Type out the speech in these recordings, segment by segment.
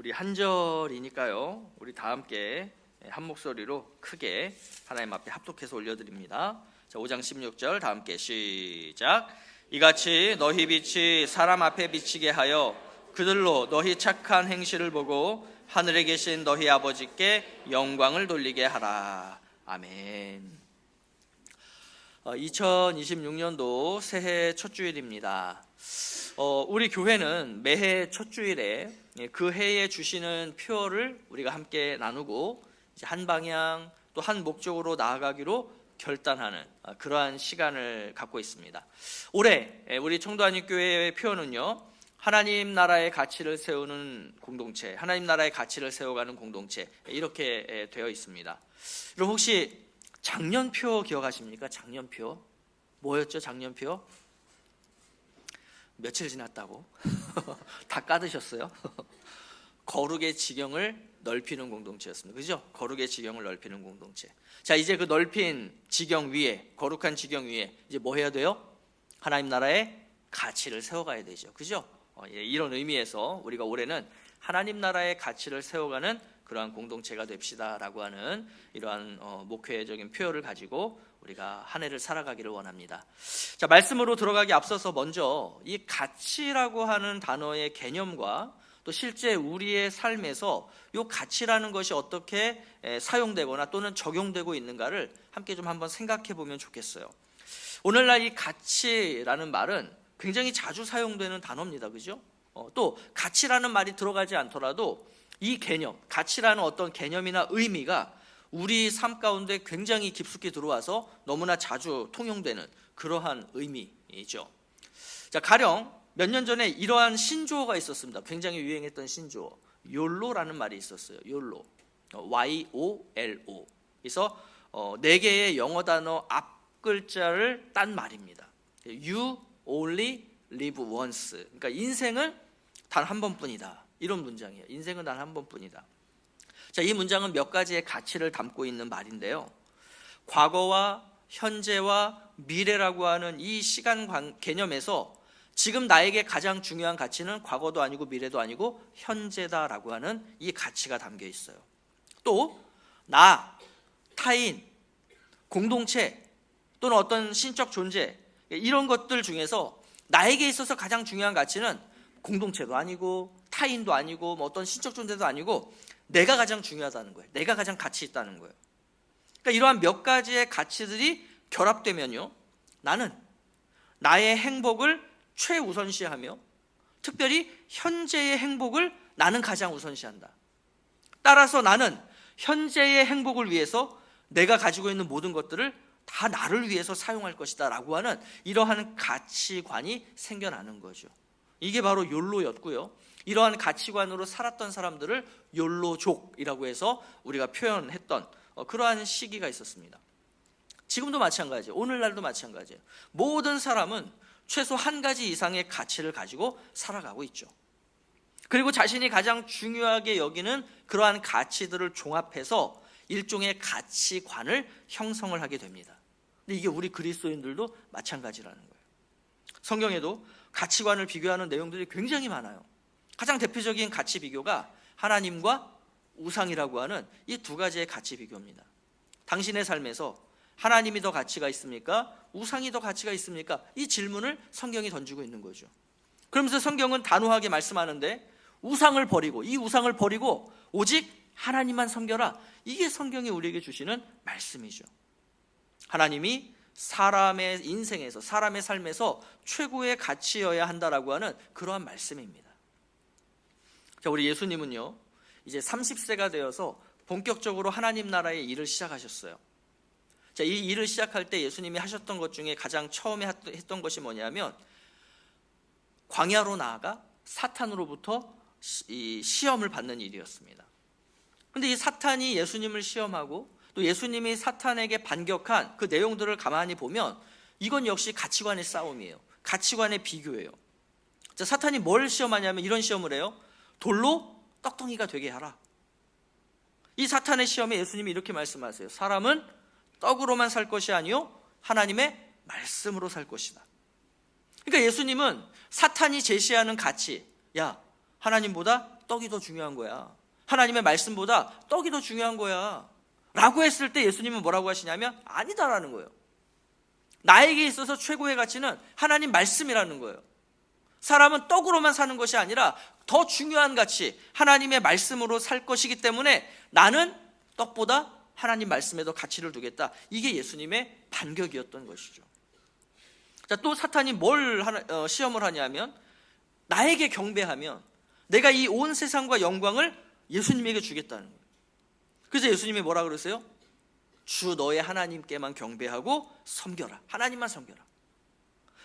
우리 한 절이니까요. 우리 다 함께 한 목소리로 크게 하나님 앞에 합독해서 올려드립니다. 자, 5장 16절 다 함께 시작. 이같이 너희 빛이 사람 앞에 비치게 하여 그들로 너희 착한 행실을 보고 하늘에 계신 너희 아버지께 영광을 돌리게 하라. 아멘. 2026년도 새해 첫 주일입니다. 우리 교회는 매해 첫 주일에 그 해에 주시는 표어를 우리가 함께 나누고 이제 한 방향 또 한 목적으로 나아가기로 결단하는 그러한 시간을 갖고 있습니다. 올해 우리 청도한인교회의 표어는요, 하나님 나라의 가치를 세우는 공동체, 하나님 나라의 가치를 세워가는 공동체, 이렇게 되어 있습니다. 그럼 혹시 작년표 기억하십니까? 작년표 뭐였죠? 작년표 며칠 지났다고 다 까드셨어요? 거룩의 지경을 넓히는 공동체였습니다. 그죠? 거룩의 지경을 넓히는 공동체. 자, 이제 그 넓힌 지경 위에, 거룩한 지경 위에 이제 뭐 해야 돼요? 하나님 나라의 가치를 세워가야 되죠. 그죠? 이런 의미에서 우리가 올해는 하나님 나라의 가치를 세워가는 그러한 공동체가 됩시다라고 하는 이러한 목회적인 표현을 가지고 우리가 한 해를 살아가기를 원합니다. 자, 말씀으로 들어가기 앞서서 먼저 이 가치라고 하는 단어의 개념과 또 실제 우리의 삶에서 이 가치라는 것이 어떻게 사용되거나 또는 적용되고 있는가를 함께 좀 한번 생각해 보면 좋겠어요. 오늘날 이 가치라는 말은 굉장히 자주 사용되는 단어입니다. 그죠? 또 가치라는 말이 들어가지 않더라도 이 개념, 가치라는 어떤 개념이나 의미가 우리 삶 가운데 굉장히 깊숙이 들어와서 너무나 자주 통용되는 그러한 의미이죠. 자, 가령 몇 년 전에 이러한 신조어가 있었습니다. 굉장히 유행했던 신조어, 욜로라는 말이 있었어요. 욜로, YOLO. 그래서 4개의 영어 단어 앞 글자를 딴 말입니다. You only live once. 그러니까 인생은 단 한 번뿐이다. 이런 문장이에요. 인생은 단 한 번뿐이다. 자, 이 문장은 몇 가지의 가치를 담고 있는 말인데요. 과거와 현재와 미래라고 하는 이 시간 개념에서 지금 나에게 가장 중요한 가치는 과거도 아니고 미래도 아니고 현재다라고 하는 이 가치가 담겨 있어요. 또 나, 타인, 공동체 또는 어떤 신적 존재, 이런 것들 중에서 나에게 있어서 가장 중요한 가치는 공동체도 아니고 타인도 아니고 뭐 어떤 신적 존재도 아니고 내가 가장 중요하다는 거예요. 내가 가장 가치 있다는 거예요. 그러니까 이러한 몇 가지의 가치들이 결합되면요, 나는 나의 행복을 최우선시하며 특별히 현재의 행복을 나는 가장 우선시한다. 따라서 나는 현재의 행복을 위해서 내가 가지고 있는 모든 것들을 다 나를 위해서 사용할 것이다 라고 하는 이러한 가치관이 생겨나는 거죠. 이게 바로 욜로였고요. 이러한 가치관으로 살았던 사람들을 욜로족이라고 해서 우리가 표현했던 그러한 시기가 있었습니다. 지금도 마찬가지예요. 오늘날도 마찬가지예요. 모든 사람은 최소 한 가지 이상의 가치를 가지고 살아가고 있죠. 그리고 자신이 가장 중요하게 여기는 그러한 가치들을 종합해서 일종의 가치관을 형성을 하게 됩니다. 근데 이게 우리 그리스도인들도 마찬가지라는 거예요. 성경에도 가치관을 비교하는 내용들이 굉장히 많아요. 가장 대표적인 가치 비교가 하나님과 우상이라고 하는 이 두 가지의 가치 비교입니다. 당신의 삶에서 하나님이 더 가치가 있습니까? 우상이 더 가치가 있습니까? 이 질문을 성경이 던지고 있는 거죠. 그러면서 성경은 단호하게 말씀하는데 우상을 버리고, 이 우상을 버리고 오직 하나님만 섬겨라. 이게 성경이 우리에게 주시는 말씀이죠. 하나님이 사람의 인생에서, 사람의 삶에서 최고의 가치여야 한다라고 하는 그러한 말씀입니다. 자, 우리 예수님은요, 이제 30세가 되어서 본격적으로 하나님 나라의 일을 시작하셨어요. 자, 이 일을 시작할 때 예수님이 하셨던 것 중에 가장 처음에 했던 것이 뭐냐면 광야로 나아가 사탄으로부터 이 시험을 받는 일이었습니다. 그런데 이 사탄이 예수님을 시험하고 또 예수님이 사탄에게 반격한 그 내용들을 가만히 보면 이건 역시 가치관의 싸움이에요. 가치관의 비교예요. 자, 사탄이 뭘 시험하냐면 이런 시험을 해요. 돌로 떡덩이가 되게 하라. 이 사탄의 시험에 예수님이 이렇게 말씀하세요. 사람은 떡으로만 살 것이 아니요 하나님의 말씀으로 살 것이다. 그러니까 예수님은 사탄이 제시하는 가치, 야, 하나님보다 떡이 더 중요한 거야. 하나님의 말씀보다 떡이 더 중요한 거야. 라고 했을 때 예수님은 뭐라고 하시냐면 아니다라는 거예요. 나에게 있어서 최고의 가치는 하나님 말씀이라는 거예요. 사람은 떡으로만 사는 것이 아니라 더 중요한 가치, 하나님의 말씀으로 살 것이기 때문에 나는 떡보다 하나님 말씀에 더 가치를 두겠다. 이게 예수님의 반격이었던 것이죠. 자, 또 사탄이 뭘 시험을 하냐면 나에게 경배하면 내가 이 온 세상과 영광을 예수님에게 주겠다는 거예요. 그래서 예수님이 뭐라 그러세요? 주 너의 하나님께만 경배하고 섬겨라. 하나님만 섬겨라.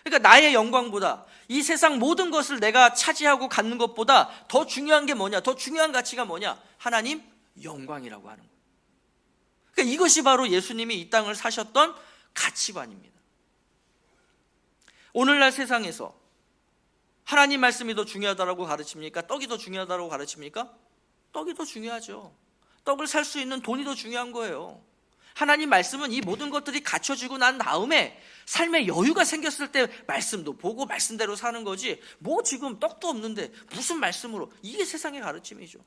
그러니까 나의 영광보다 이 세상 모든 것을 내가 차지하고 갖는 것보다 더 중요한 게 뭐냐? 더 중요한 가치가 뭐냐? 하나님 영광이라고 하는 거예요. 그러니까 이것이 바로 예수님이 이 땅을 사셨던 가치관입니다. 오늘날 세상에서 하나님 말씀이 더 중요하다고 가르칩니까? 떡이 더 중요하다고 가르칩니까? 떡이 더 중요하죠. 떡을 살 수 있는 돈이 더 중요한 거예요. 하나님 말씀은 이 모든 것들이 갖춰지고 난 다음에 삶에 여유가 생겼을 때 말씀도 보고 말씀대로 사는 거지, 뭐 지금 떡도 없는데 무슨 말씀으로, 이게 세상의 가르침이죠.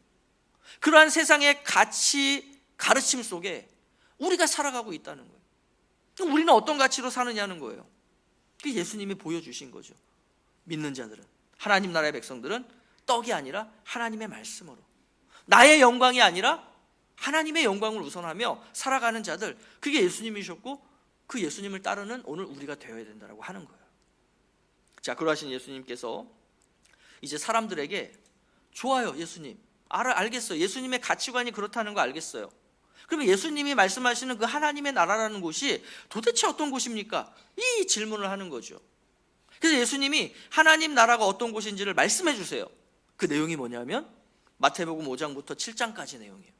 그러한 세상의 가치 가르침 속에 우리가 살아가고 있다는 거예요. 그럼 우리는 어떤 가치로 사느냐는 거예요. 그게 예수님이 보여주신 거죠. 믿는 자들은, 하나님 나라의 백성들은 떡이 아니라 하나님의 말씀으로, 나의 영광이 아니라 하나님의 영광을 우선하며 살아가는 자들, 그게 예수님이셨고 그 예수님을 따르는 오늘 우리가 되어야 된다고 하는 거예요. 자, 그러하신 예수님께서 이제 사람들에게 좋아요, 예수님 알겠어요. 예수님의 가치관이 그렇다는 거 알겠어요. 그러면 예수님이 말씀하시는 그 하나님의 나라라는 곳이 도대체 어떤 곳입니까? 이 질문을 하는 거죠. 그래서 예수님이 하나님 나라가 어떤 곳인지를 말씀해 주세요. 그 내용이 뭐냐면 마태복음 5장부터 7장까지 내용이에요.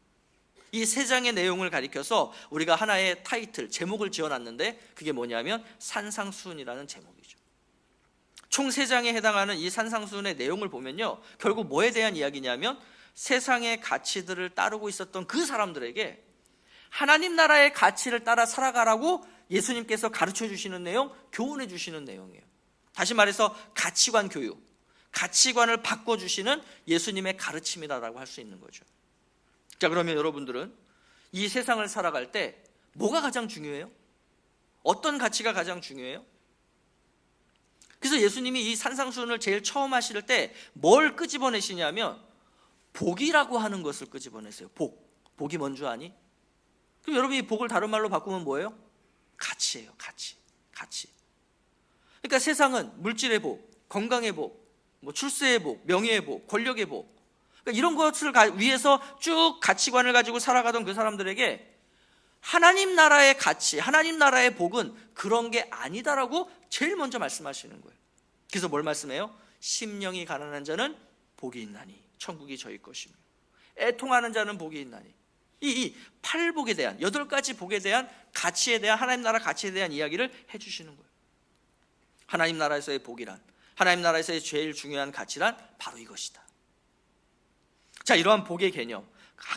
이 세 장의 내용을 가리켜서 우리가 하나의 타이틀, 제목을 지어놨는데 그게 뭐냐면 산상수훈이라는 제목이죠. 총 3장에 해당하는 이 산상수훈의 내용을 보면요, 결국 뭐에 대한 이야기냐면 세상의 가치들을 따르고 있었던 그 사람들에게 하나님 나라의 가치를 따라 살아가라고 예수님께서 가르쳐 주시는 내용, 교훈해 주시는 내용이에요. 다시 말해서 가치관 교육, 가치관을 바꿔주시는 예수님의 가르침이라고 할 수 있는 거죠. 자, 그러면 여러분들은 이 세상을 살아갈 때 뭐가 가장 중요해요? 어떤 가치가 가장 중요해요? 그래서 예수님이 이 산상수훈을 제일 처음 하실 때 뭘 끄집어내시냐면 복이라고 하는 것을 끄집어내세요. 복이 뭔 줄 아니? 그럼 여러분이 복을 다른 말로 바꾸면 뭐예요? 가치예요. 가치. 그러니까 세상은 물질의 복, 건강의 복, 뭐 출세의 복, 명예의 복, 권력의 복, 그러니까 이런 것을 위해서 쭉 가치관을 가지고 살아가던 그 사람들에게 하나님 나라의 가치, 하나님 나라의 복은 그런 게 아니다라고 제일 먼저 말씀하시는 거예요. 그래서 뭘 말씀해요? 심령이 가난한 자는 복이 있나니 천국이 저희 것이며, 애통하는 자는 복이 있나니. 이 8복에 대한, 8가지 복에 대한 가치에 대한, 하나님 나라 가치에 대한 이야기를 해주시는 거예요. 하나님 나라에서의 복이란, 하나님 나라에서의 제일 중요한 가치란 바로 이것이다. 자, 이러한 복의 개념,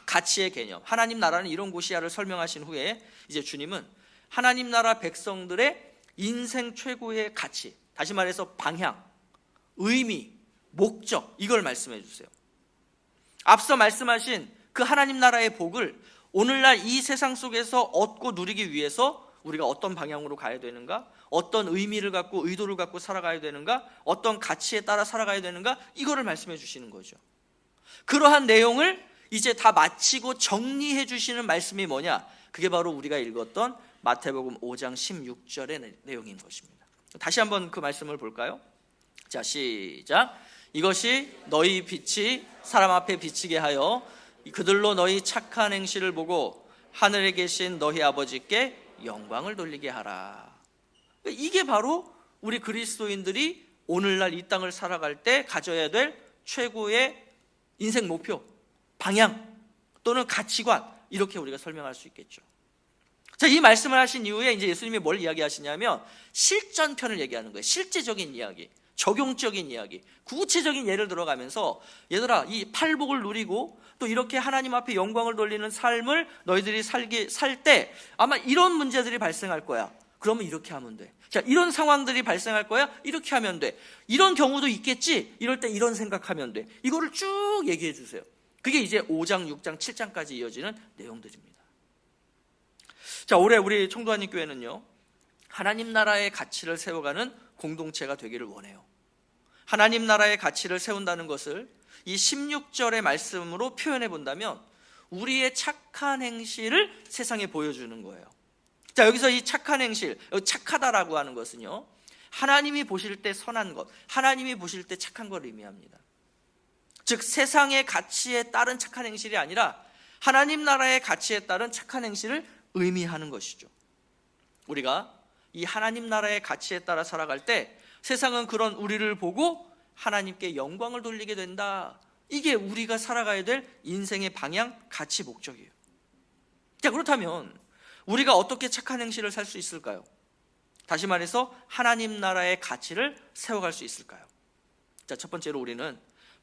가치의 개념, 하나님 나라는 이런 곳이야를 설명하신 후에 이제 주님은 하나님 나라 백성들의 인생 최고의 가치, 다시 말해서 방향, 의미, 목적, 이걸 말씀해 주세요. 앞서 말씀하신 그 하나님 나라의 복을 오늘날 이 세상 속에서 얻고 누리기 위해서 우리가 어떤 방향으로 가야 되는가, 어떤 의미를 갖고 의도를 갖고 살아가야 되는가, 어떤 가치에 따라 살아가야 되는가, 이거를 말씀해 주시는 거죠. 그러한 내용을 이제 다 마치고 정리해 주시는 말씀이 뭐냐? 그게 바로 우리가 읽었던 마태복음 5장 16절의 내용인 것입니다. 다시 한번 그 말씀을 볼까요? 자, 시작. 이것이 너희 빛이 사람 앞에 비치게 하여 그들로 너희 착한 행실을 보고 하늘에 계신 너희 아버지께 영광을 돌리게 하라. 이게 바로 우리 그리스도인들이 오늘날 이 땅을 살아갈 때 가져야 될 최고의 인생 목표, 방향 또는 가치관, 이렇게 우리가 설명할 수 있겠죠. 자, 이 말씀을 하신 이후에 이제 예수님이 뭘 이야기하시냐면 실전편을 얘기하는 거예요. 실제적인 이야기, 적용적인 이야기, 구체적인 예를 들어가면서 얘들아, 이 8복을 누리고 또 이렇게 하나님 앞에 영광을 돌리는 삶을 너희들이 살 때 아마 이런 문제들이 발생할 거야. 그러면 이렇게 하면 돼. 자, 이런 상황들이 발생할 거야. 이렇게 하면 돼. 이런 경우도 있겠지. 이럴 때 이런 생각하면 돼. 이거를 쭉 얘기해 주세요. 그게 이제 5장, 6장, 7장까지 이어지는 내용들입니다. 자, 올해 우리 청도하님 교회는요, 하나님 나라의 가치를 세워가는 공동체가 되기를 원해요. 하나님 나라의 가치를 세운다는 것을 이 16절의 말씀으로 표현해 본다면 우리의 착한 행실을 세상에 보여주는 거예요. 자, 여기서 이 착한 행실, 착하다라고 하는 것은요, 하나님이 보실 때 선한 것, 하나님이 보실 때 착한 걸 의미합니다. 즉 세상의 가치에 따른 착한 행실이 아니라 하나님 나라의 가치에 따른 착한 행실을 의미하는 것이죠. 우리가 이 하나님 나라의 가치에 따라 살아갈 때 세상은 그런 우리를 보고 하나님께 영광을 돌리게 된다. 이게 우리가 살아가야 될 인생의 방향, 가치, 목적이에요. 자, 그렇다면 우리가 어떻게 착한 행실을 살 수 있을까요? 다시 말해서 하나님 나라의 가치를 세워갈 수 있을까요? 자, 첫 번째로 우리는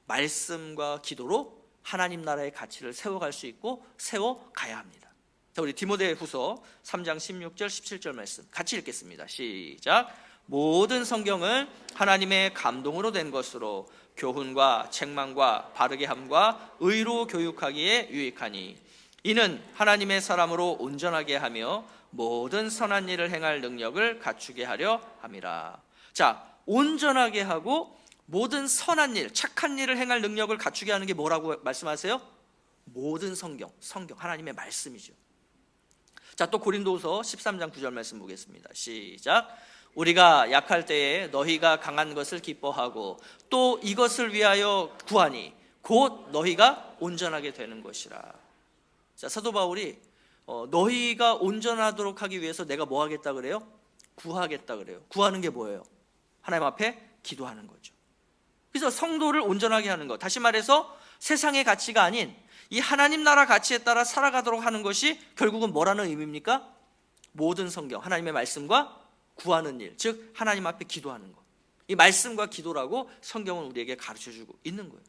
말씀과 기도로 하나님 나라의 가치를 세워갈 수 있고 세워가야 합니다. 자, 우리 디모데후서 3장 16절 17절 말씀 같이 읽겠습니다. 시작. 모든 성경은 하나님의 감동으로 된 것으로 교훈과 책망과 바르게 함과 의로 교육하기에 유익하니 이는 하나님의 사람으로 온전하게 하며 모든 선한 일을 행할 능력을 갖추게 하려 함이라. 자, 온전하게 하고 모든 선한 일, 착한 일을 행할 능력을 갖추게 하는 게 뭐라고 말씀하세요? 모든 성경, 하나님의 말씀이죠. 자, 또 고린도후서 13장 9절 말씀 보겠습니다. 시작. 우리가 약할 때에 너희가 강한 것을 기뻐하고 또 이것을 위하여 구하니 곧 너희가 온전하게 되는 것이라. 자, 사도 바울이 너희가 온전하도록 하기 위해서 내가 뭐 하겠다 그래요? 구하겠다 그래요. 구하는 게 뭐예요? 하나님 앞에 기도하는 거죠. 그래서 성도를 온전하게 하는 것, 다시 말해서 세상의 가치가 아닌 이 하나님 나라 가치에 따라 살아가도록 하는 것이 결국은 뭐라는 의미입니까? 모든 성경, 하나님의 말씀과 구하는 일, 즉 하나님 앞에 기도하는 것. 이 말씀과 기도라고 성경은 우리에게 가르쳐주고 있는 거예요.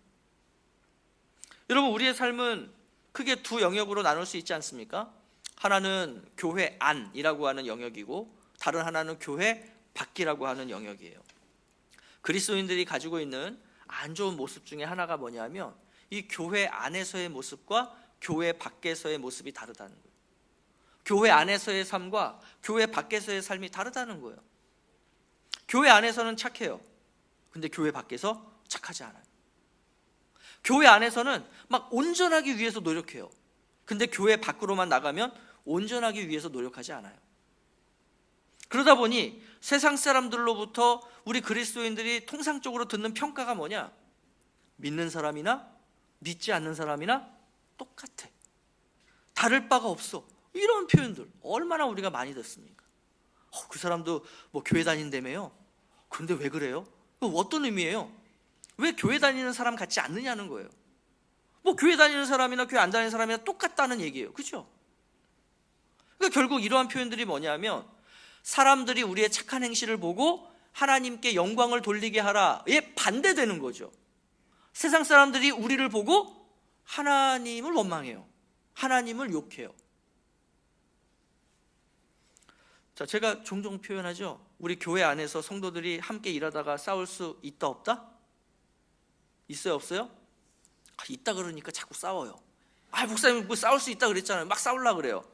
여러분, 우리의 삶은 크게 두 영역으로 나눌 수 있지 않습니까? 하나는 교회 안이라고 하는 영역이고 다른 하나는 교회 밖이라고 하는 영역이에요. 그리스도인들이 가지고 있는 안 좋은 모습 중에 하나가 뭐냐면 이 교회 안에서의 모습과 교회 밖에서의 모습이 다르다는 거예요. 교회 안에서의 삶과 교회 밖에서의 삶이 다르다는 거예요. 교회 안에서는 착해요. 근데 교회 밖에서 착하지 않아요. 교회 안에서는 막 온전하기 위해서 노력해요. 근데 교회 밖으로만 나가면 온전하기 위해서 노력하지 않아요. 그러다 보니 세상 사람들로부터 우리 그리스도인들이 통상적으로 듣는 평가가 뭐냐? 믿는 사람이나 믿지 않는 사람이나 똑같아. 다를 바가 없어. 이런 표현들 얼마나 우리가 많이 듣습니까? 그 사람도 뭐 교회 다닌다며요? 그런데 왜 그래요? 어떤 의미예요? 왜 교회 다니는 사람 같지 않느냐는 거예요. 뭐 교회 다니는 사람이나 교회 안 다니는 사람이나 똑같다는 얘기예요. 그렇죠? 그러니까 결국 이러한 표현들이 뭐냐면 사람들이 우리의 착한 행실을 보고 하나님께 영광을 돌리게 하라에 반대되는 거죠. 세상 사람들이 우리를 보고 하나님을 원망해요. 하나님을 욕해요. 자, 제가 종종 표현하죠. 우리 교회 안에서 성도들이 함께 일하다가 싸울 수 있다 없다? 있어요 없어요? 있다 그러니까 자꾸 싸워요. 목사님 뭐 싸울 수 있다 그랬잖아요. 막 싸우려고 그래요.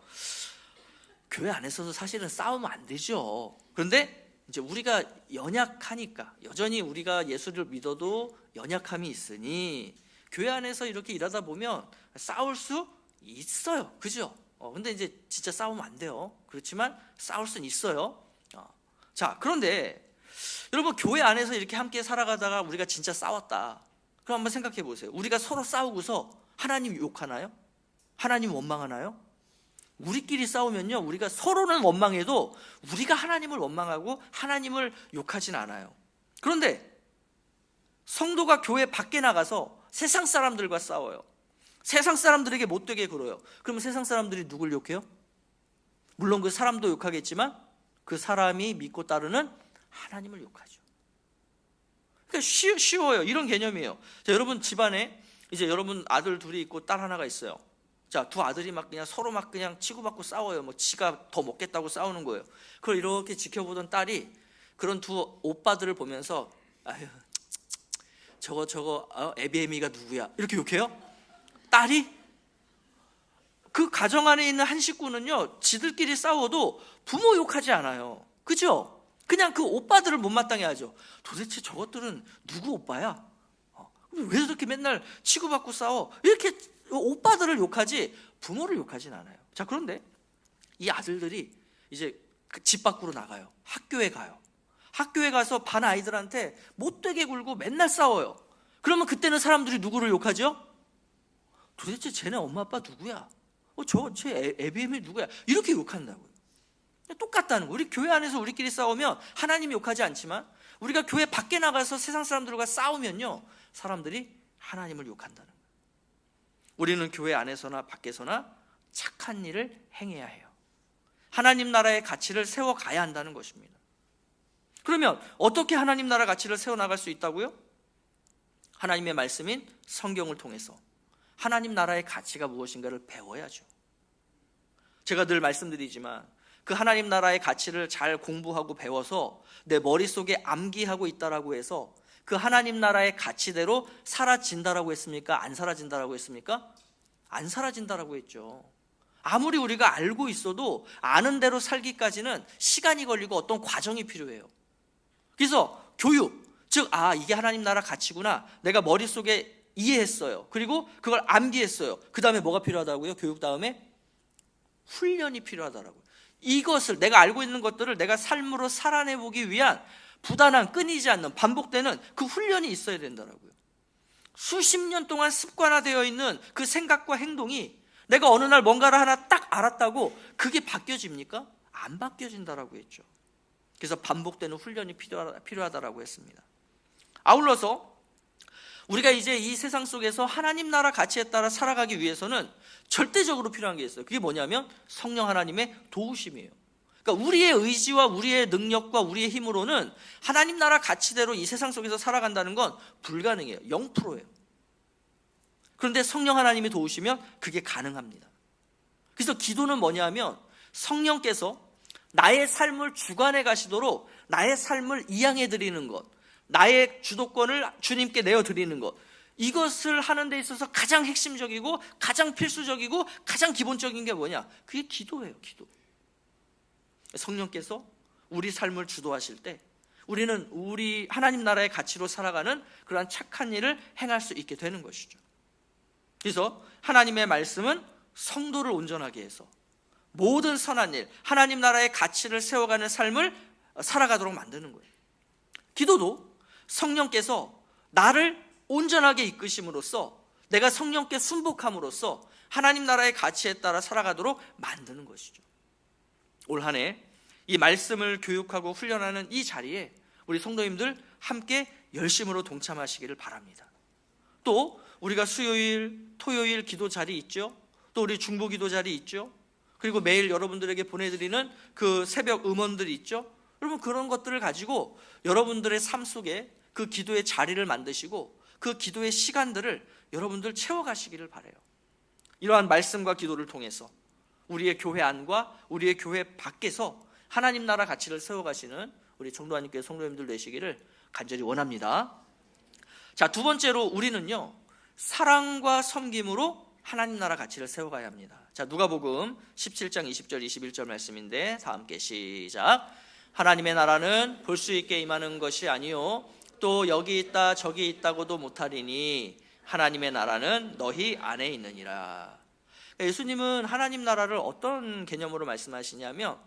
교회 안에서도 사실은 싸우면 안 되죠. 그런데 이제 우리가 연약하니까, 여전히 우리가 예수를 믿어도 연약함이 있으니 교회 안에서 이렇게 일하다 보면 싸울 수 있어요. 그죠? 근데 이제 진짜 싸우면 안 돼요. 그렇지만 싸울 수는 있어요. 자, 그런데 여러분, 교회 안에서 이렇게 함께 살아가다가 우리가 진짜 싸웠다. 그럼 한번 생각해 보세요. 우리가 서로 싸우고서 하나님 욕하나요? 하나님 원망하나요? 우리끼리 싸우면요, 우리가 서로는 원망해도 우리가 하나님을 원망하고 하나님을 욕하진 않아요. 그런데 성도가 교회 밖에 나가서 세상 사람들과 싸워요. 세상 사람들에게 못되게 굴어요. 그러면 세상 사람들이 누굴 욕해요? 물론 그 사람도 욕하겠지만 그 사람이 믿고 따르는 하나님을 욕하죠. 그러니까 쉬워요. 이런 개념이에요. 자, 여러분 집안에 이제 여러분 아들 둘이 있고 딸 하나가 있어요. 자, 두 아들이 막 그냥 서로 막 그냥 치고받고 싸워요. 뭐 지가 더 먹겠다고 싸우는 거예요. 그걸 이렇게 지켜보던 딸이 그런 두 오빠들을 보면서 아유, 저거 에비에미가 누구야? 이렇게 욕해요. 딸이 그 가정 안에 있는 한 식구는요, 지들끼리 싸워도 부모 욕하지 않아요. 그죠? 그냥 그 오빠들을 못마땅해 하죠. 도대체 저것들은 누구 오빠야? 왜 저렇게 맨날 치고받고 싸워? 이렇게 오빠들을 욕하지 부모를 욕하진 않아요. 자, 그런데 이 아들들이 이제 집 밖으로 나가요. 학교에 가요. 학교에 가서 반 아이들한테 못되게 굴고 맨날 싸워요. 그러면 그때는 사람들이 누구를 욕하죠? 도대체 쟤네 엄마 아빠 누구야? 쟤 에비엠이 누구야? 이렇게 욕한다고요. 똑같다는 거예요. 우리 교회 안에서 우리끼리 싸우면 하나님이 욕하지 않지만 우리가 교회 밖에 나가서 세상 사람들과 싸우면요, 사람들이 하나님을 욕한다는 거예요. 우리는 교회 안에서나 밖에서나 착한 일을 행해야 해요. 하나님 나라의 가치를 세워가야 한다는 것입니다. 그러면 어떻게 하나님 나라 가치를 세워나갈 수 있다고요? 하나님의 말씀인 성경을 통해서 하나님 나라의 가치가 무엇인가를 배워야죠. 제가 늘 말씀드리지만 그 하나님 나라의 가치를 잘 공부하고 배워서 내 머릿속에 암기하고 있다라고 해서 그 하나님 나라의 가치대로 사라진다라고 했습니까? 안 사라진다라고 했습니까? 안 사라진다라고 했죠. 아무리 우리가 알고 있어도 아는 대로 살기까지는 시간이 걸리고 어떤 과정이 필요해요. 그래서 교육, 즉 이게 하나님 나라 가치구나, 내가 머릿속에 이해했어요. 그리고 그걸 암기했어요. 그 다음에 뭐가 필요하다고요? 교육 다음에 훈련이 필요하다라고요. 이것을, 내가 알고 있는 것들을 내가 삶으로 살아내보기 위한 부단한, 끊이지 않는, 반복되는 그 훈련이 있어야 된다라고요. 수십 년 동안 습관화되어 있는 그 생각과 행동이 내가 어느 날 뭔가를 하나 딱 알았다고 그게 바뀌어집니까? 안 바뀌어진다라고 했죠. 그래서 반복되는 훈련이 필요하다라고 했습니다. 아울러서 우리가 이제 이 세상 속에서 하나님 나라 가치에 따라 살아가기 위해서는 절대적으로 필요한 게 있어요. 그게 뭐냐면 성령 하나님의 도우심이에요. 그러니까 우리의 의지와 우리의 능력과 우리의 힘으로는 하나님 나라 가치대로 이 세상 속에서 살아간다는 건 불가능해요. 0%예요. 그런데 성령 하나님이 도우시면 그게 가능합니다. 그래서 기도는 뭐냐면 성령께서 나의 삶을 주관해 가시도록 나의 삶을 이양해 드리는 것, 나의 주도권을 주님께 내어드리는 것, 이것을 하는 데 있어서 가장 핵심적이고 가장 필수적이고 가장 기본적인 게 뭐냐? 그게 기도예요. 기도. 성령께서 우리 삶을 주도하실 때 우리는 우리 하나님 나라의 가치로 살아가는 그러한 착한 일을 행할 수 있게 되는 것이죠. 그래서 하나님의 말씀은 성도를 온전하게 해서 모든 선한 일, 하나님 나라의 가치를 세워가는 삶을 살아가도록 만드는 거예요. 기도도 성령께서 나를 온전하게 이끄심으로써 내가 성령께 순복함으로써 하나님 나라의 가치에 따라 살아가도록 만드는 것이죠. 올 한 해 이 말씀을 교육하고 훈련하는 이 자리에 우리 성도님들 함께 열심으로 동참하시기를 바랍니다. 또 우리가 수요일, 토요일 기도 자리 있죠. 또 우리 중보 기도 자리 있죠. 그리고 매일 여러분들에게 보내드리는 그 새벽 음원들이 있죠. 여러분 그런 것들을 가지고 여러분들의 삶 속에 그 기도의 자리를 만드시고 그 기도의 시간들을 여러분들 채워가시기를 바라요. 이러한 말씀과 기도를 통해서 우리의 교회 안과 우리의 교회 밖에서 하나님 나라 가치를 세워가시는 우리 정도하님께 성도님들 되시기를 간절히 원합니다. 자, 두 번째로 우리는요, 사랑과 섬김으로 하나님 나라 가치를 세워가야 합니다. 자, 누가복음 17장 20절 21절 말씀인데 다 함께 시작. 하나님의 나라는 볼 수 있게 임하는 것이 아니요 또 여기 있다 저기 있다고도 못하리니 하나님의 나라는 너희 안에 있느니라. 예수님은 하나님 나라를 어떤 개념으로 말씀하시냐면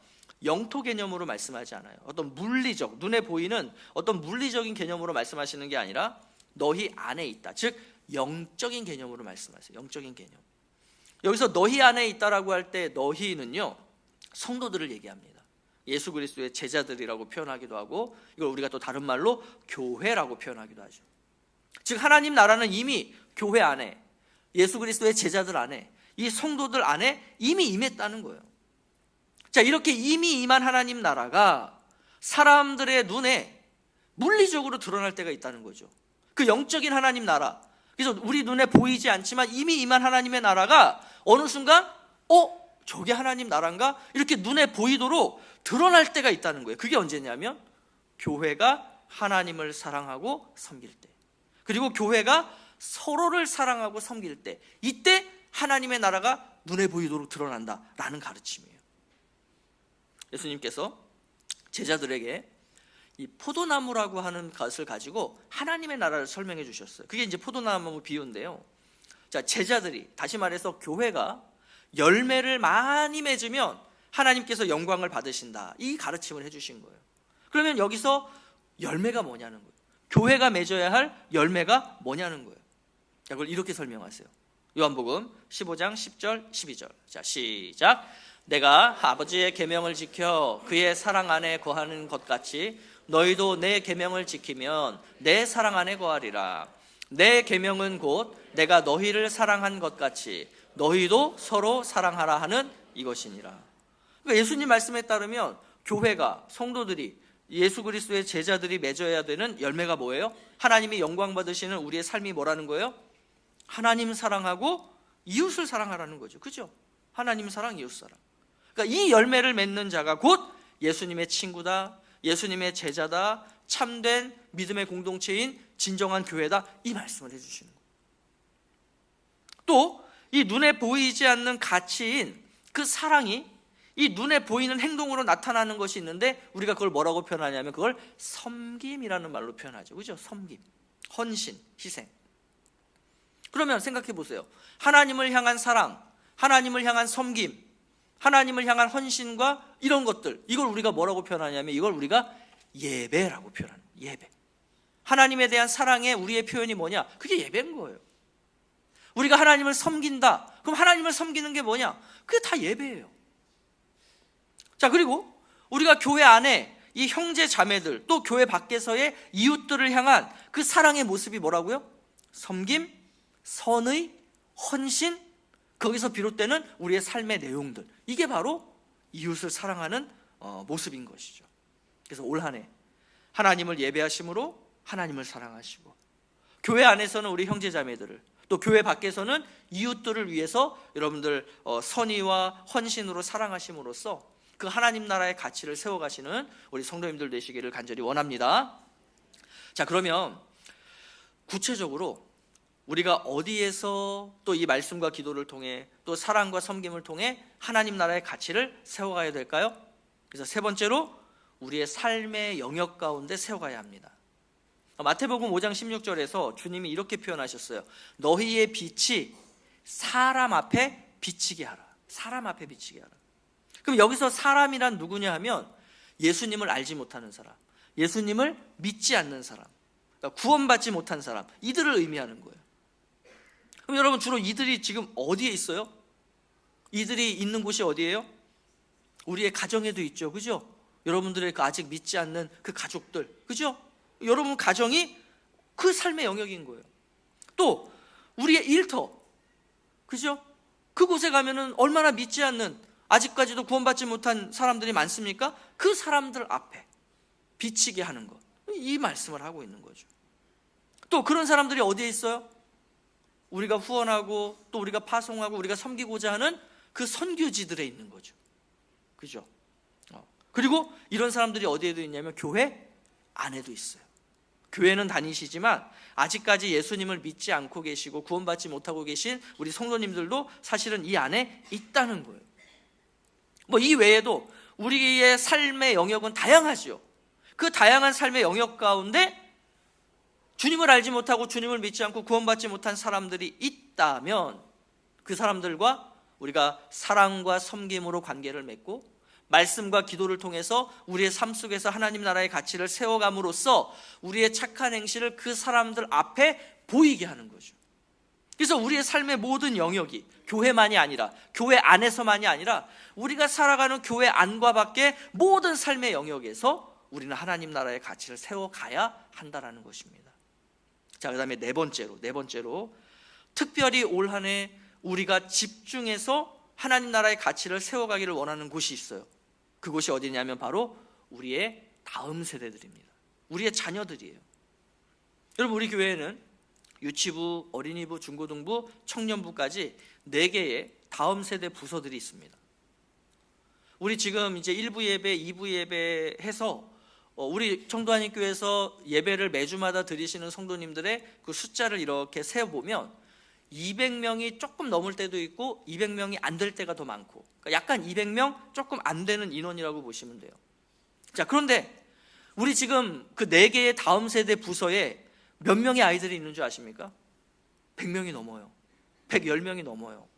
영토 개념으로 말씀하지 않아요. 어떤 물리적, 눈에 보이는 어떤 물리적인 개념으로 말씀하시는 게 아니라 너희 안에 있다, 즉 영적인 개념으로 말씀하세요. 영적인 개념. 여기서 너희 안에 있다라고 할 때 너희는요, 성도들을 얘기합니다. 예수 그리스도의 제자들이라고 표현하기도 하고 이걸 우리가 또 다른 말로 교회라고 표현하기도 하죠. 즉 하나님 나라는 이미 교회 안에, 예수 그리스도의 제자들 안에, 이 성도들 안에 이미 임했다는 거예요. 자, 이렇게 이미 임한 하나님 나라가 사람들의 눈에 물리적으로 드러날 때가 있다는 거죠. 그 영적인 하나님 나라, 그래서 우리 눈에 보이지 않지만 이미 임한 하나님의 나라가 어느 순간 저게 하나님 나라인가? 이렇게 눈에 보이도록 드러날 때가 있다는 거예요. 그게 언제냐면 교회가 하나님을 사랑하고 섬길 때, 그리고 교회가 서로를 사랑하고 섬길 때, 이때 하나님의 나라가 눈에 보이도록 드러난다라는 가르침이에요. 예수님께서 제자들에게 이 포도나무라고 하는 것을 가지고 하나님의 나라를 설명해 주셨어요. 그게 이제 포도나무 비유인데요. 자, 제자들이, 다시 말해서 교회가 열매를 많이 맺으면 하나님께서 영광을 받으신다, 이 가르침을 해주신 거예요. 그러면 여기서 열매가 뭐냐는 거예요. 교회가 맺어야 할 열매가 뭐냐는 거예요. 자, 그걸 이렇게 설명하세요. 요한복음 15장 10절 12절. 자, 시작. 내가 아버지의 계명을 지켜 그의 사랑 안에 거하는 것 같이 너희도 내 계명을 지키면 내 사랑 안에 거하리라. 내 계명은 곧 내가 너희를 사랑한 것 같이 너희도 서로 사랑하라 하는 이것이니라. 그러니까 예수님 말씀에 따르면 교회가, 성도들이, 예수 그리스도의 제자들이 맺어야 되는 열매가 뭐예요? 하나님이 영광 받으시는 우리의 삶이 뭐라는 거예요? 하나님 사랑하고 이웃을 사랑하라는 거죠. 그죠? 하나님 사랑, 이웃 사랑. 그러니까 이 열매를 맺는 자가 곧 예수님의 친구다, 예수님의 제자다, 참된 믿음의 공동체인 진정한 교회다, 이 말씀을 해주시는 거예요. 또 이 눈에 보이지 않는 가치인 그 사랑이 이 눈에 보이는 행동으로 나타나는 것이 있는데 우리가 그걸 뭐라고 표현하냐면 그걸 섬김이라는 말로 표현하죠. 그죠? 섬김, 헌신, 희생. 그러면 생각해 보세요. 하나님을 향한 사랑, 하나님을 향한 섬김, 하나님을 향한 헌신과 이런 것들, 이걸 우리가 뭐라고 표현하냐면 이걸 우리가 예배라고 표현하는 거예요. 예배. 하나님에 대한 사랑의 우리의 표현이 뭐냐? 그게 예배인 거예요. 우리가 하나님을 섬긴다. 그럼 하나님을 섬기는 게 뭐냐? 그게 다 예배예요. 자, 그리고 우리가 교회 안에 이 형제 자매들, 또 교회 밖에서의 이웃들을 향한 그 사랑의 모습이 뭐라고요? 섬김, 선의, 헌신, 거기서 비롯되는 우리의 삶의 내용들, 이게 바로 이웃을 사랑하는 모습인 것이죠. 그래서 올 한 해 하나님을 예배하심으로 하나님을 사랑하시고, 교회 안에서는 우리 형제 자매들을, 또 교회 밖에서는 이웃들을 위해서 여러분들 선의와 헌신으로 사랑하심으로써 그 하나님 나라의 가치를 세워가시는 우리 성도님들 되시기를 간절히 원합니다. 자, 그러면 구체적으로 우리가 어디에서 또 이 말씀과 기도를 통해 또 사랑과 섬김을 통해 하나님 나라의 가치를 세워가야 될까요? 그래서 세 번째로 우리의 삶의 영역 가운데 세워가야 합니다. 마태복음 5장 16절에서 주님이 이렇게 표현하셨어요. 너희의 빛이 사람 앞에 비치게 하라. 사람 앞에 비치게 하라. 그럼 여기서 사람이란 누구냐 하면 예수님을 알지 못하는 사람, 예수님을 믿지 않는 사람, 그러니까 구원받지 못한 사람, 이들을 의미하는 거예요. 그럼 여러분, 주로 이들이 지금 어디에 있어요? 이들이 있는 곳이 어디예요? 우리의 가정에도 있죠. 그죠? 여러분들의 그 아직 믿지 않는 그 가족들, 그죠? 여러분 가정이 그 삶의 영역인 거예요. 또 우리의 일터, 그죠? 그곳에 가면은 얼마나 믿지 않는, 아직까지도 구원받지 못한 사람들이 많습니까? 그 사람들 앞에 비치게 하는 것, 이 말씀을 하고 있는 거죠. 또 그런 사람들이 어디에 있어요? 우리가 후원하고 또 우리가 파송하고 우리가 섬기고자 하는 그 선교지들에 있는 거죠. 그죠? 그리고 이런 사람들이 어디에도 있냐면 교회 안에도 있어요. 교회는 다니시지만 아직까지 예수님을 믿지 않고 계시고 구원받지 못하고 계신 우리 성도님들도 사실은 이 안에 있다는 거예요. 이 외에도 우리의 삶의 영역은 다양하죠. 그 다양한 삶의 영역 가운데 주님을 알지 못하고 주님을 믿지 않고 구원받지 못한 사람들이 있다면 그 사람들과 우리가 사랑과 섬김으로 관계를 맺고 말씀과 기도를 통해서 우리의 삶 속에서 하나님 나라의 가치를 세워감으로써 우리의 착한 행실을 그 사람들 앞에 보이게 하는 거죠. 그래서 우리의 삶의 모든 영역이 교회만이 아니라, 교회 안에서만이 아니라 우리가 살아가는 교회 안과 밖의 모든 삶의 영역에서 우리는 하나님 나라의 가치를 세워가야 한다는 것입니다. 자, 그 다음에 네 번째로 특별히 올 한 해 우리가 집중해서 하나님 나라의 가치를 세워가기를 원하는 곳이 있어요. 그곳이 어디냐면 바로 우리의 다음 세대들입니다. 우리의 자녀들이에요. 여러분, 우리 교회에는 유치부, 어린이부, 중고등부, 청년부까지 4개의 다음 세대 부서들이 있습니다. 우리 지금 이제 1부 예배, 2부 예배 해서 우리 청도한인교회에서 예배를 매주마다 드리시는 성도님들의 그 숫자를 이렇게 세어보면 200명이 조금 넘을 때도 있고 200명이 안 될 때가 더 많고, 그러니까 약간 200명 조금 안 되는 인원이라고 보시면 돼요. 자, 그런데 우리 지금 그 4개의 다음 세대 부서에 몇 명의 아이들이 있는 줄 아십니까? 100명이 넘어요. 110명이 넘어요.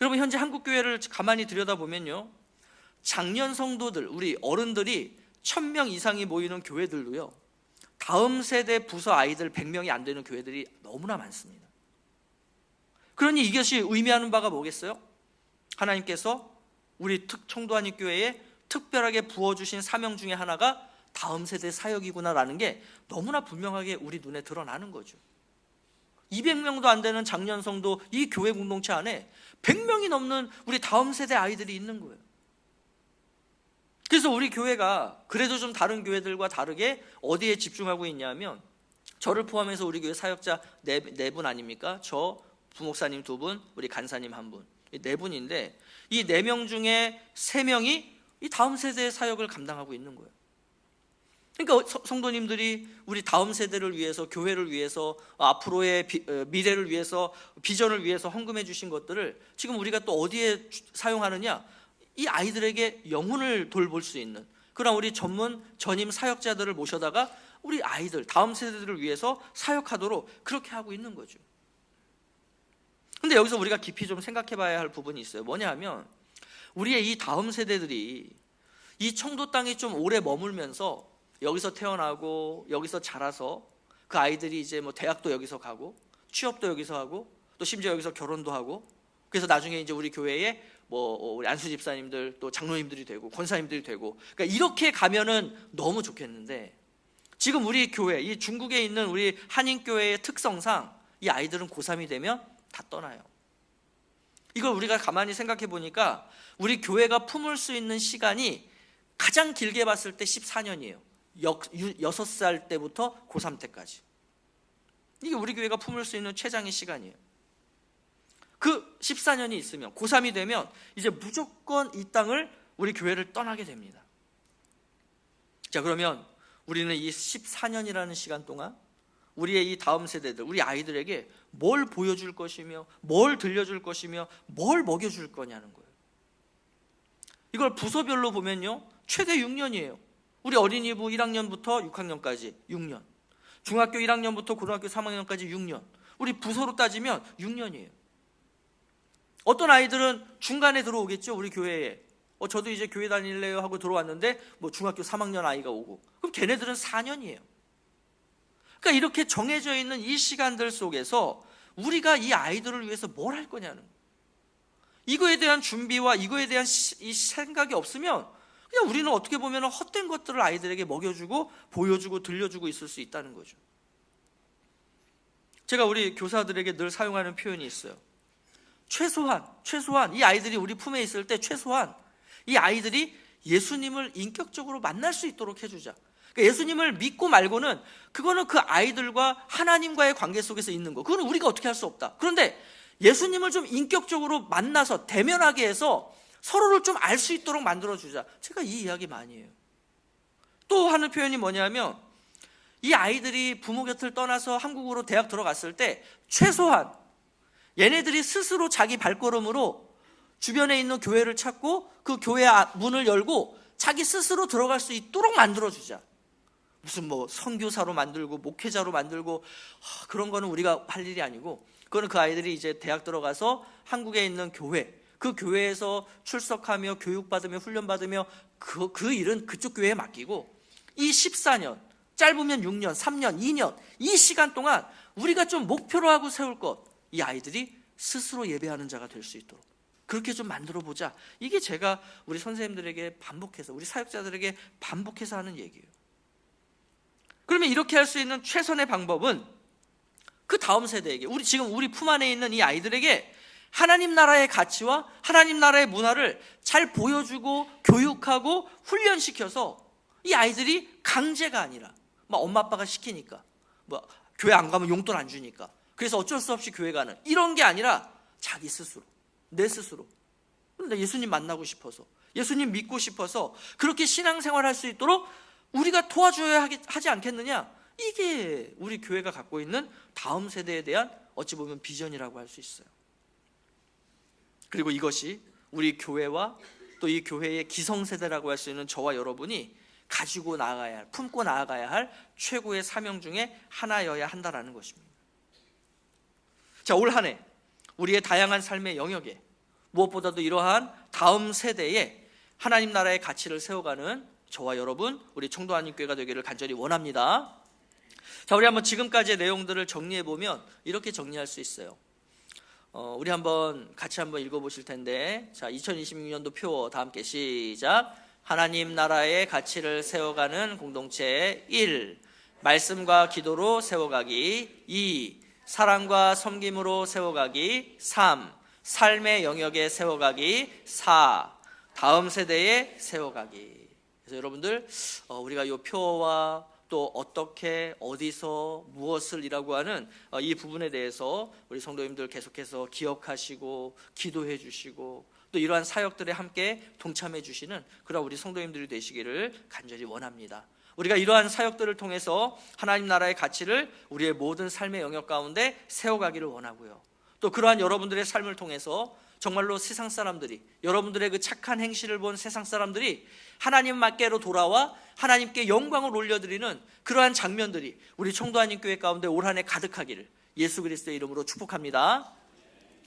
여러분, 현재 한국교회를 가만히 들여다보면요, 장년 성도들, 우리 어른들이 1000명 이상이 모이는 교회들도요, 다음 세대 부서 아이들 100명이 안 되는 교회들이 너무나 많습니다. 그러니 이것이 의미하는 바가 뭐겠어요? 하나님께서 우리 청도한인교회에 특별하게 부어주신 사명 중에 하나가 다음 세대 사역이구나라는 게 너무나 분명하게 우리 눈에 드러나는 거죠. 200명도 안 되는 장년 성도 이 교회 공동체 안에 100명이 넘는 우리 다음 세대 아이들이 있는 거예요. 그래서 우리 교회가 그래도 좀 다른 교회들과 다르게 어디에 집중하고 있냐면, 저를 포함해서 우리 교회 사역자 4분 아닙니까? 저, 부목사님 2분, 우리 간사님 1분, 4분인데 이 4명 중에 3명이 이 다음 세대의 사역을 감당하고 있는 거예요. 그러니까 성도님들이 우리 다음 세대를 위해서, 교회를 위해서, 앞으로의 미래를 위해서, 비전을 위해서 헌금해 주신 것들을 지금 우리가 또 어디에 사용하느냐? 이 아이들에게 영혼을 돌볼 수 있는 그런 우리 전임 사역자들을 모셔다가 우리 아이들, 다음 세대들을 위해서 사역하도록 그렇게 하고 있는 거죠. 근데 여기서 우리가 깊이 좀 생각해 봐야 할 부분이 있어요. 뭐냐 하면, 우리의 이 다음 세대들이 이 청도 땅에 좀 오래 머물면서 여기서 태어나고 여기서 자라서 그 아이들이 이제 뭐 대학도 여기서 가고 취업도 여기서 하고 또 심지어 여기서 결혼도 하고, 그래서 나중에 이제 우리 교회에 뭐 우리 안수 집사님들 또 장로님들이 되고 권사님들이 되고, 그러니까 이렇게 가면은 너무 좋겠는데, 지금 우리 교회, 이 중국에 있는 우리 한인교회의 특성상 이 아이들은 고3이 되면 다 떠나요. 이걸 우리가 가만히 생각해 보니까 우리 교회가 품을 수 있는 시간이 가장 길게 봤을 때 14년이에요. 6살 때부터 고3 때까지. 이게 우리 교회가 품을 수 있는 최장의 시간이에요. 그 14년이 있으면, 고3이 되면 이제 무조건 이 땅을, 우리 교회를 떠나게 됩니다. 자, 그러면 우리는 이 14년이라는 시간 동안 우리의 이 다음 세대들, 우리 아이들에게 뭘 보여줄 것이며, 뭘 들려줄 것이며, 뭘 먹여줄 거냐는 거예요. 이걸 부서별로 보면요, 최대 6년이에요. 우리 어린이부 1학년부터 6학년까지 6년, 중학교 1학년부터 고등학교 3학년까지 6년, 우리 부서로 따지면 6년이에요. 어떤 아이들은 중간에 들어오겠죠, 우리 교회에. 저도 이제 교회 다닐래요 하고 들어왔는데 뭐 중학교 3학년 아이가 오고, 그럼 걔네들은 4년이에요. 그러니까 이렇게 정해져 있는 이 시간들 속에서 우리가 이 아이들을 위해서 뭘 할 거냐는 거예요. 이거에 대한 준비와 이거에 대한 이 생각이 없으면 그냥 우리는 어떻게 보면 헛된 것들을 아이들에게 먹여주고 보여주고 들려주고 있을 수 있다는 거죠. 제가 우리 교사들에게 늘 사용하는 표현이 있어요. 최소한 이 아이들이 우리 품에 있을 때 최소한 이 아이들이 예수님을 인격적으로 만날 수 있도록 해주자. 그러니까 예수님을 믿고 말고는 그거는 그 아이들과 하나님과의 관계 속에서 있는 거, 그거는 우리가 어떻게 할 수 없다. 그런데 예수님을 좀 인격적으로 만나서 대면하게 해서 서로를 좀 알 수 있도록 만들어주자. 제가 이 이야기 많이 해요. 또 하는 표현이 뭐냐면, 이 아이들이 부모 곁을 떠나서 한국으로 대학 들어갔을 때 최소한 얘네들이 스스로 자기 발걸음으로 주변에 있는 교회를 찾고 그 교회 문을 열고 자기 스스로 들어갈 수 있도록 만들어주자. 무슨 뭐 선교사로 만들고 목회자로 만들고 그런 거는 우리가 할 일이 아니고, 그거는 그 아이들이 이제 대학 들어가서 한국에 있는 교회, 그 교회에서 출석하며 교육받으며 훈련받으며 그 일은 그쪽 교회에 맡기고, 이 14년, 짧으면 6년, 3년, 2년 이 시간 동안 우리가 좀 목표로 하고 세울 것, 이 아이들이 스스로 예배하는 자가 될 수 있도록 그렇게 좀 만들어 보자. 이게 제가 우리 선생님들에게 반복해서, 우리 사역자들에게 반복해서 하는 얘기예요. 그러면 이렇게 할 수 있는 최선의 방법은 그 다음 세대에게, 지금 우리 품 안에 있는 이 아이들에게 하나님 나라의 가치와 하나님 나라의 문화를 잘 보여주고 교육하고 훈련시켜서 이 아이들이 강제가 아니라 막 엄마 아빠가 시키니까, 뭐 교회 안 가면 용돈 안 주니까. 그래서 어쩔 수 없이 교회 가는, 이런 게 아니라 자기 스스로, 내 스스로, 나 예수님 만나고 싶어서, 예수님 믿고 싶어서 그렇게 신앙생활 할 수 있도록 우리가 도와줘야 하지 않겠느냐. 이게 우리 교회가 갖고 있는 다음 세대에 대한 어찌 보면 비전이라고 할 수 있어요. 그리고 이것이 우리 교회와 또 이 교회의 기성세대라고 할 수 있는 저와 여러분이 가지고 나아가야 할, 품고 나아가야 할 최고의 사명 중에 하나여야 한다라는 것입니다. 자, 올 한 해 우리의 다양한 삶의 영역에 무엇보다도 이러한 다음 세대에 하나님 나라의 가치를 세워가는 저와 여러분, 우리 청도하나님교회가 되기를 간절히 원합니다. 자, 우리 한번 지금까지의 내용들을 정리해 보면 이렇게 정리할 수 있어요. 우리 같이 한번 읽어보실 텐데, 자, 2026년도 표 다 함께 시작. 하나님 나라의 가치를 세워가는 공동체. 1. 말씀과 기도로 세워가기. 2. 사랑과 섬김으로 세워가기. 3. 삶의 영역에 세워가기. 4. 다음 세대에 세워가기. 그래서 여러분들, 우리가 이 표와 또 어떻게, 어디서, 무엇을이라고 하는 이 부분에 대해서 우리 성도님들 계속해서 기억하시고 기도해 주시고 또 이러한 사역들에 함께 동참해 주시는 그런 우리 성도님들이 되시기를 간절히 원합니다. 우리가 이러한 사역들을 통해서 하나님 나라의 가치를 우리의 모든 삶의 영역 가운데 세워가기를 원하고요. 또 그러한 여러분들의 삶을 통해서 정말로 세상 사람들이, 여러분들의 그 착한 행실을 본 세상 사람들이 하나님께로 돌아와 하나님께 영광을 올려드리는 그러한 장면들이 우리 청도하나님교회 가운데 올 한 해 가득하기를 예수 그리스도의 이름으로 축복합니다.